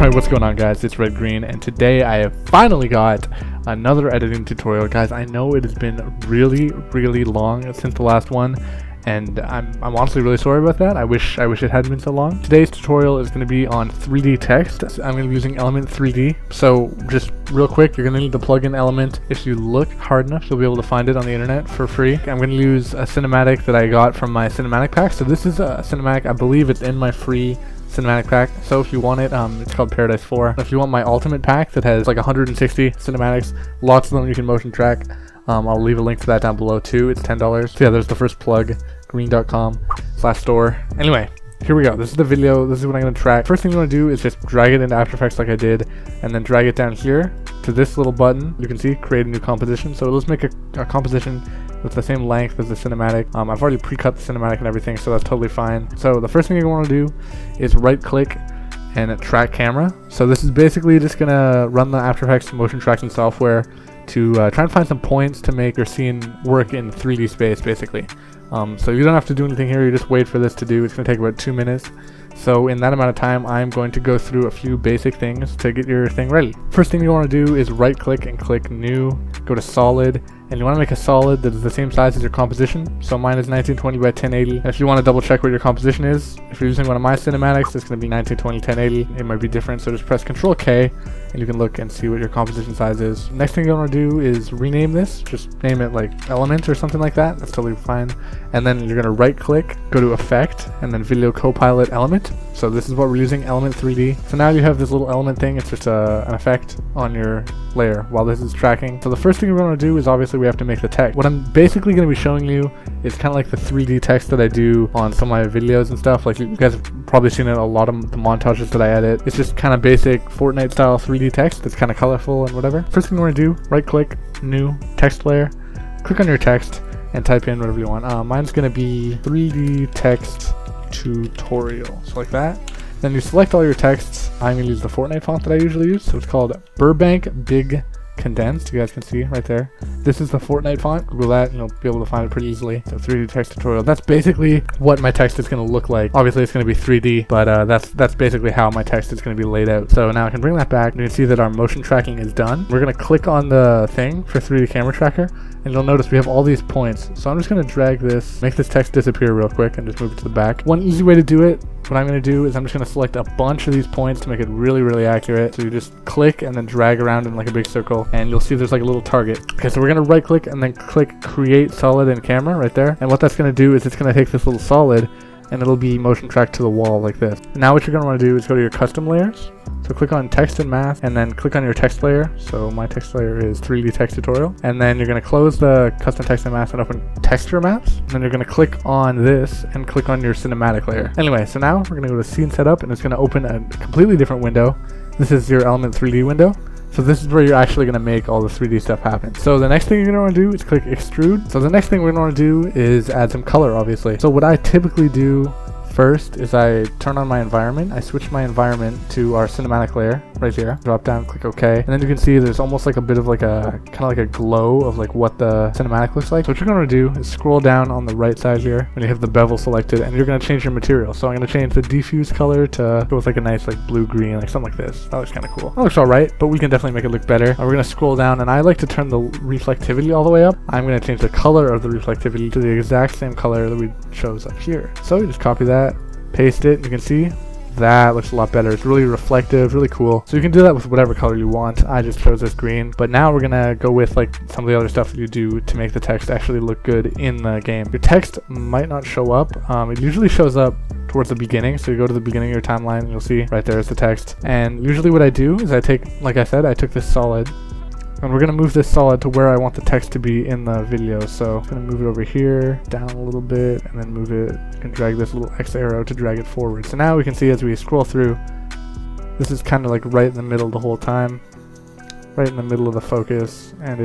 Alright, what's going on guys? It's Red Green, and today I have finally got another editing tutorial. Guys, I know it has been really long since the last one, and I'm honestly really sorry about that. I wish it hadn't been so long. Today's tutorial is going to be on 3D text. I'm going to be using Element 3D. So just real quick, you're going to need the plugin Element. If you look hard enough, you'll be able to find it on the internet for free. I'm going to use a cinematic that I got from my cinematic pack. So this is a cinematic, I believe it's in my free cinematic pack. So if you want it, it's called Paradise 4. If you want my ultimate pack that has like 160 cinematics, lots of them you can motion track, I'll leave a link to that down below too. It's $10. So yeah, there's the first plug, green.com/store. Anyway, here we go. This is the video. This is what I'm going to track. First thing you want to do is just drag it into After Effects like I did, and then drag it down here to this little button. You can see create a new composition. So let's make a composition with the same length as the cinematic. I've already pre-cut the cinematic and everything, so that's totally fine. So the first thing you're going to do is right click and track camera. So this is basically just going to run the After Effects motion tracking software to try and find some points to make your scene work in 3D space, basically. So you don't have to do anything here, you just wait for this to do. It's going to take about 2 minutes. So in that amount of time, I'm going to go through a few basic things to get your thing ready. First thing you want to do is right click and click new, go to solid, and you want to make a solid that is the same size as your composition. So mine is 1920 by 1080. And if you want to double check what your composition is, if you're using one of my cinematics, it's going to be 1920 1080. It might be different, so just press Control K and you can look and see what your composition size is. Next thing you want to do is rename this. Just name it like Element or something like that. That's totally fine. And then you're going to right click, go to Effect, and then Video Copilot Element. So this is what we're using, Element 3D. So now you have this little element thing. It's just an effect on your layer while this is tracking. So the first thing we're going to do is obviously we have to make the text. What I'm basically going to be showing you is kind of like the 3D text that I do on some of my videos and stuff. Like you guys have probably seen it, a lot of the montages that I edit. It's just kind of basic Fortnite style 3D text that's kind of colorful and whatever. First thing you want to do, right click, new text layer, click on your text and type in whatever you want. Mine's going to be 3D text tutorial, so like that. Then you select all your texts. I'm going to use the Fortnite font that I usually use, so it's called Burbank Big Condensed. You guys can see right there. This is the Fortnite font. Google that and you'll be able to find it pretty easily. So 3D text tutorial. That's basically what my text is going to look like. Obviously it's going to be 3D, but that's basically how my text is going to be laid out. So now I can bring that back and you can see that our motion tracking is done. We're going to click on the thing for 3D camera tracker and you'll notice we have all these points. So I'm just going to drag this, make this text disappear real quick and just move it to the back. One easy way to do it, what I'm going to do is I'm just going to select a bunch of these points to make it really accurate. So you just click and then drag around in like a big circle and you'll see there's like a little target. Okay, so we're going to right click and then click create solid in camera right there. And what that's going to do is it's going to take this little solid and it'll be motion tracked to the wall like this. Now what you're going to want to do is go to your custom layers. So click on text and mask and then click on your text layer. So my text layer is 3D text tutorial. And then you're going to close the custom text and mask and open texture maps. And then you're going to click on this and click on your cinematic layer. Anyway, so now we're going to go to scene setup and it's going to open a completely different window. This is your Element 3D window. So this is where you're actually going to make all the 3D stuff happen. So the next thing you're going to want to do is click extrude. So the next thing we're going to want to do is add some color, obviously. So what I typically do first is I turn on my environment. I switch my environment to our cinematic layer right here. Drop down, click OK. And then you can see there's almost like a bit of like a kind of like a glow of like what the cinematic looks like. So what you're going to do is scroll down on the right side here when you have the bevel selected and you're going to change your material. So I'm going to change the diffuse color to go with like a nice like blue green, like something like this. That looks kind of cool. That looks alright, but we can definitely make it look better. We're going to scroll down and I like to turn the reflectivity all the way up. I'm going to change the color of the reflectivity to the exact same color that we chose up here. So you just copy that, paste it, you can see that looks a lot better. It's really reflective, really cool. So you can do that with whatever color you want. I just chose this green, but now we're gonna go with like some of the other stuff that you do to make the text actually look good in the game. Your text might not show up. It usually shows up towards the beginning, so you go to the beginning of your timeline and you'll see right there is the text. And usually what I do is I take, like I said, I took this solid and we're going to move this solid to where I want the text to be in the video. So I'm going to move it over here, down a little bit, and then move it. You can drag this little X arrow to drag it forward. So now we can see as we scroll through, this is kind of like right in the middle the whole time. Right in the middle of the focus, and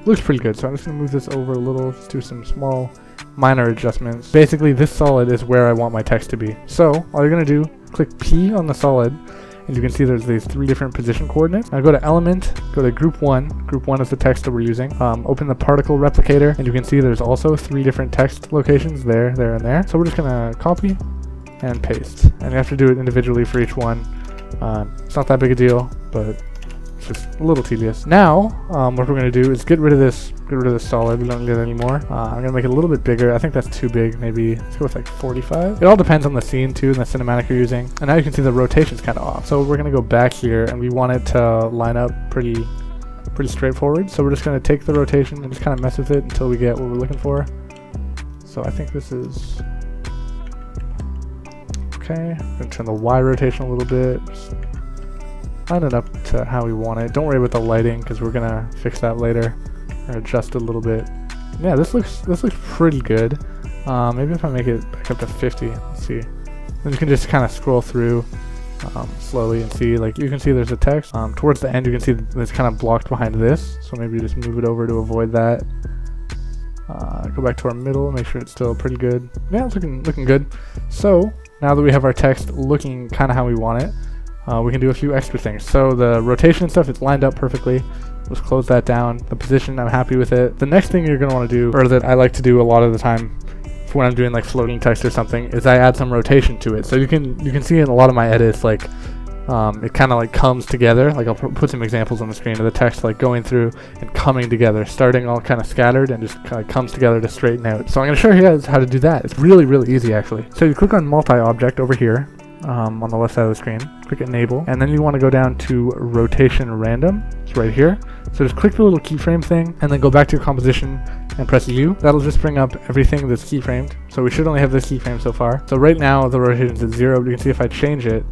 looks pretty good. So I'm just going to move this over a little, just do some small minor adjustments. Basically this solid is where I want my text to be. So all you're going to do, click P on the solid, and you can see there's these 3 different position coordinates. Now go to element, go to group 1. Group 1 is the text that we're using. Open the particle replicator and you can see there's also 3 different text locations there, and there. So we're just gonna copy and paste. And you have to do it individually for each one. It's not that big a deal, but it's just a little tedious. Now, what we're going to do is get rid of this solid. We don't need it anymore. I'm going to make it a little bit bigger. I think that's too big. Maybe let's go with like 45. It all depends on the scene too and the cinematic you're using. And now you can see the rotation's kind of off. So we're going to go back here, and we want it to line up pretty straightforward. So we're just going to take the rotation and just kind of mess with it until we get what we're looking for. So I think this is okay. I'm going to turn the Y rotation a little bit. Just line it up to how we want it. Don't worry about the lighting because we're gonna fix that later or adjust it a little bit. Yeah, this looks pretty good. Maybe if I make it back up to 50, let's see. Then you can just kind of scroll through slowly and see, like you can see there's a text. Towards the end you can see that it's kind of blocked behind this, so maybe just move it over to avoid that. Go back to our middle, make sure it's still pretty good. Yeah, it's looking good. So now that we have our text looking kind of how we want it, we can do a few extra things. So the rotation stuff, it's lined up perfectly. Let's close that down. The position, I'm happy with it. The next thing you're going to want to do, or that I like to do a lot of the time when I'm doing like floating text or something, is I add some rotation to it. So you can see in a lot of my edits, like it kind of like comes together. Like I'll put some examples on the screen of the text like going through and coming together, starting all kind of scattered and just kind of comes together to straighten out. So I'm going to show you guys how to do that. It's really easy actually. So you click on multi-object over here. On the left side of the screen, click enable, and then you want to go down to rotation random. It's right here. So just click the little keyframe thing and then go back to your composition and press U. That'll just bring up everything that's keyframed. So we should only have this keyframe so far. So right now the rotation is at 0, but you can see if I change it,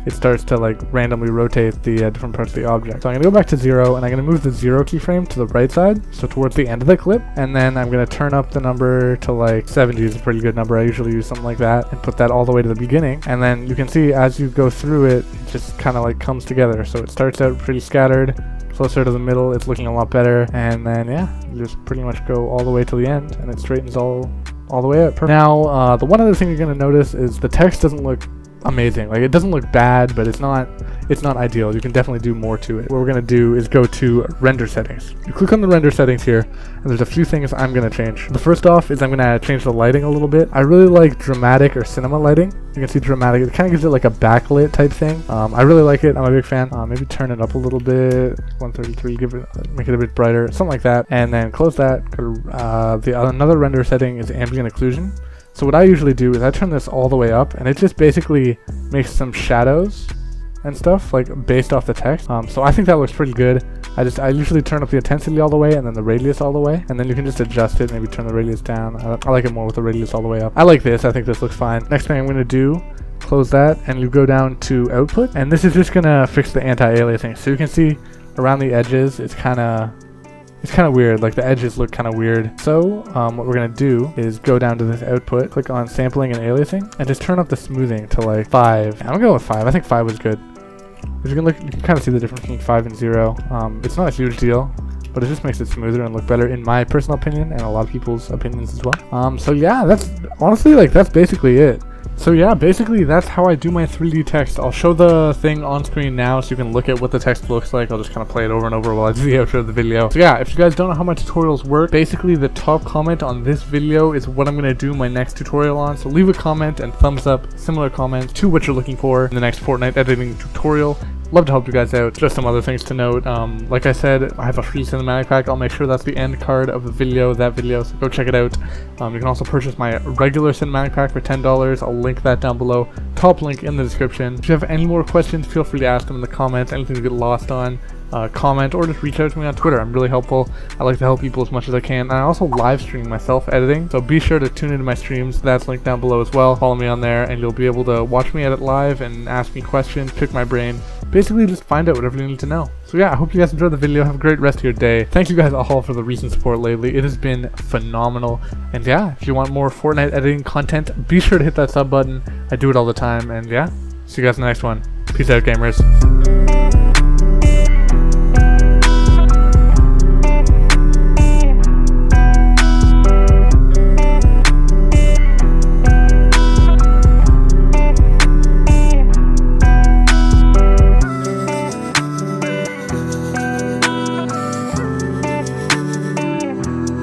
it starts to like randomly rotate the different parts of the object. So I'm going to go back to 0, and I'm going to move the 0 keyframe to the right side, so towards the end of the clip, and then I'm going to turn up the number to like 70 is a pretty good number. I usually use something like that, and put that all the way to the beginning. And then you can see as you go through it, it just kind of like comes together. So it starts out pretty scattered, closer to the middle, it's looking a lot better, and then yeah, you just pretty much go all the way to the end, and it straightens all the way up. Now, the one other thing you're going to notice is the text doesn't look amazing. Like it doesn't look bad, but it's not ideal. You can definitely do more to it. What we're gonna do is go to render settings. You click on the render settings here, and there's a few things I'm gonna change. The first off is I'm gonna change the lighting a little bit. I really like dramatic or cinema lighting. You can see dramatic. It kind of gives it like a backlit type thing. I really like it. I'm a big fan. Maybe turn it up a little bit. 133. Make it a bit brighter. Something like that. And then close that. Go to, another render setting is ambient occlusion. So what I usually do is I turn this all the way up, and it just basically makes some shadows and stuff like based off the text. So I think that looks pretty good. I usually turn up the intensity all the way and then the radius all the way, and then you can just adjust it, maybe turn the radius down. I like it more with the radius all the way up. I like this. I think this looks fine. Next thing I'm going to do, close that, and you go down to output, and this is just going to fix the anti-aliasing. So you can see around the edges, it's kind of weird, like the edges look kind of weird. So what we're gonna do is go down to this output, click on sampling and aliasing, and just turn up the smoothing to like 5. I'm gonna go with 5. I think 5 was good. If you can look, you can kind of see the difference between 5 and 0. It's not a huge deal, but it just makes it smoother and look better in my personal opinion, and a lot of people's opinions as well. So yeah, that's honestly like that's basically it. So yeah, basically that's how I do my 3D text. I'll show the thing on screen now so you can look at what the text looks like. I'll just kind of play it over and over while I do the outro of the video. So yeah, if you guys don't know how my tutorials work, basically the top comment on this video is what I'm going to do my next tutorial on. So leave a comment and thumbs up, similar comments to what you're looking for in the next Fortnite editing tutorial. Love to help you guys out. Just some other things to note. Like I said, I have a free cinematic pack. I'll make sure that's the end card of the video, so go check it out. You can also purchase my regular cinematic pack for $10. I'll link that down below. Top link in the description. If you have any more questions, feel free to ask them in the comments. Anything to get lost on, comment, or just reach out to me on Twitter. I'm really helpful. I like to help people as much as I can. And I also live stream myself editing, so be sure to tune into my streams. That's linked down below as well. Follow me on there, and you'll be able to watch me edit live and ask me questions, pick my brain. Basically, just find out whatever you need to know. So yeah, I hope you guys enjoyed the video. Have a great rest of your day. Thank you guys all for the recent support lately. It has been phenomenal. And yeah, if you want more Fortnite editing content, be sure to hit that sub button. I do it all the time. And yeah, see you guys in the next one. Peace out, gamers.